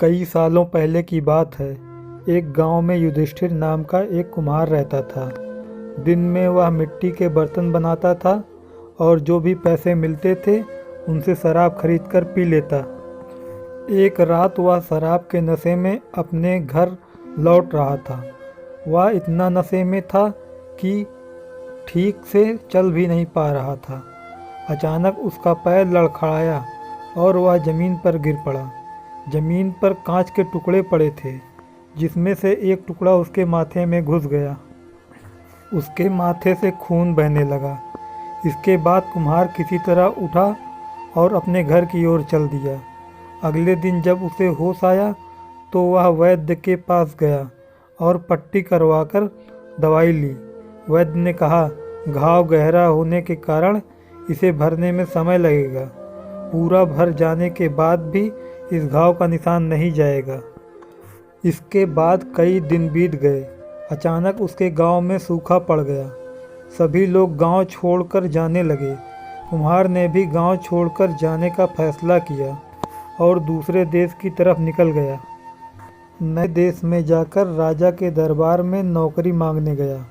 कई सालों पहले की बात है। एक गांव में युधिष्ठिर नाम का एक कुम्हार रहता था। दिन में वह मिट्टी के बर्तन बनाता था और जो भी पैसे मिलते थे उनसे शराब खरीदकर पी लेता। एक रात वह शराब के नशे में अपने घर लौट रहा था। वह इतना नशे में था कि ठीक से चल भी नहीं पा रहा था। अचानक उसका पैर लड़खड़ाया और वह ज़मीन पर गिर पड़ा। ज़मीन पर कांच के टुकड़े पड़े थे, जिसमें से एक टुकड़ा उसके माथे में घुस गया। उसके माथे से खून बहने लगा। इसके बाद कुम्हार किसी तरह उठा और अपने घर की ओर चल दिया। अगले दिन जब उसे होश आया तो वह वैद्य के पास गया और पट्टी करवाकर दवाई ली। वैद्य ने कहा, घाव गहरा होने के कारण इसे भरने में समय लगेगा। पूरा भर जाने के बाद भी इस घाव का निशान नहीं जाएगा। इसके बाद कई दिन बीत गए। अचानक उसके गांव में सूखा पड़ गया। सभी लोग गांव छोड़कर जाने लगे। कुम्हार ने भी गांव छोड़कर जाने का फैसला किया और दूसरे देश की तरफ निकल गया। नए देश में जाकर राजा के दरबार में नौकरी मांगने गया।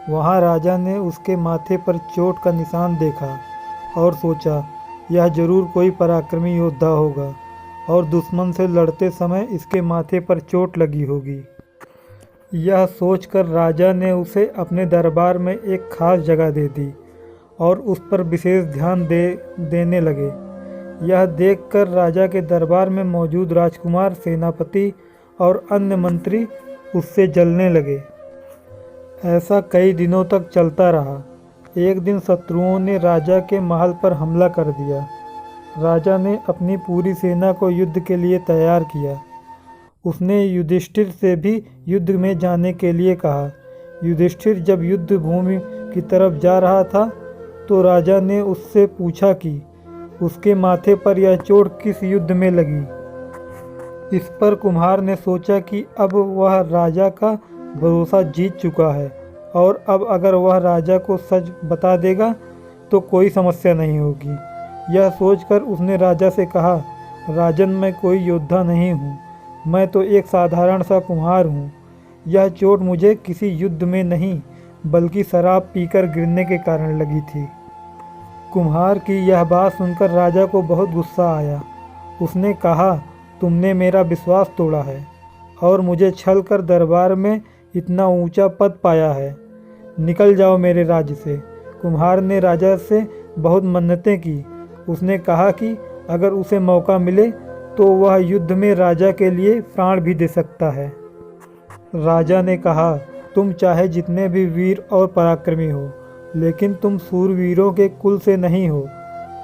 वहां राजा ने उसके माथे पर चोट का निशान देखा और सोचा, यह जरूर कोई पराक्रमी योद्धा होगा और दुश्मन से लड़ते समय इसके माथे पर चोट लगी होगी। यह सोचकर राजा ने उसे अपने दरबार में एक खास जगह दे दी और उस पर विशेष ध्यान देने लगे। यह देखकर राजा के दरबार में मौजूद राजकुमार, सेनापति और अन्य मंत्री उससे जलने लगे। ऐसा कई दिनों तक चलता रहा। एक दिन शत्रुओं ने राजा के महल पर हमला कर दिया। राजा ने अपनी पूरी सेना को युद्ध के लिए तैयार किया। उसने युधिष्ठिर से भी युद्ध में जाने के लिए कहा। युधिष्ठिर जब युद्ध भूमि की तरफ जा रहा था तो राजा ने उससे पूछा कि उसके माथे पर यह चोट किस युद्ध में लगी। इस पर कुम्हार ने सोचा कि अब वह राजा का भरोसा जीत चुका है और अब अगर वह राजा को सच बता देगा तो कोई समस्या नहीं होगी। यह सोचकर उसने राजा से कहा, राजन, मैं कोई योद्धा नहीं हूँ, मैं तो एक साधारण सा कुम्हार हूँ। यह चोट मुझे किसी युद्ध में नहीं बल्कि शराब पीकर गिरने के कारण लगी थी। कुम्हार की यह बात सुनकर राजा को बहुत गुस्सा आया। उसने कहा, तुमने मेरा विश्वास तोड़ा है और मुझे छल कर दरबार में इतना ऊंचा पद पाया है। निकल जाओ मेरे राज्य से। कुम्हार ने राजा से बहुत मन्नतें की। उसने कहा कि अगर उसे मौका मिले तो वह युद्ध में राजा के लिए प्राण भी दे सकता है। राजा ने कहा, तुम चाहे जितने भी वीर और पराक्रमी हो, लेकिन तुम सूरवीरों के कुल से नहीं हो।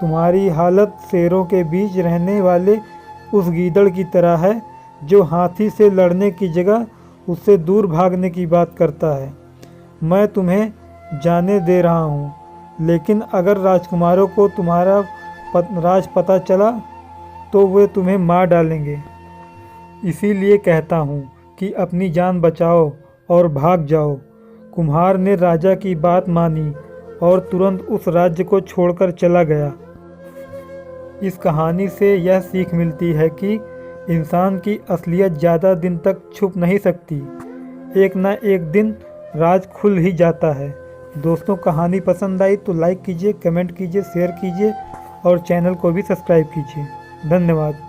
तुम्हारी हालत शेरों के बीच रहने वाले उस गीदड़ की तरह है जो हाथी से लड़ने की जगह उससे दूर भागने की बात करता है। मैं तुम्हें जाने दे रहा हूँ, लेकिन अगर राजकुमारों को तुम्हारा राज पता चला तो वे तुम्हें मार डालेंगे। इसीलिए कहता हूँ कि अपनी जान बचाओ और भाग जाओ। कुम्हार ने राजा की बात मानी और तुरंत उस राज्य को छोड़कर चला गया। इस कहानी से यह सीख मिलती है कि इंसान की असलियत ज़्यादा दिन तक छुप नहीं सकती। एक ना एक दिन राज खुल ही जाता है। दोस्तों, कहानी पसंद आई तो लाइक कीजिए, कमेंट कीजिए, शेयर कीजिए और चैनल को भी सब्सक्राइब कीजिए। धन्यवाद।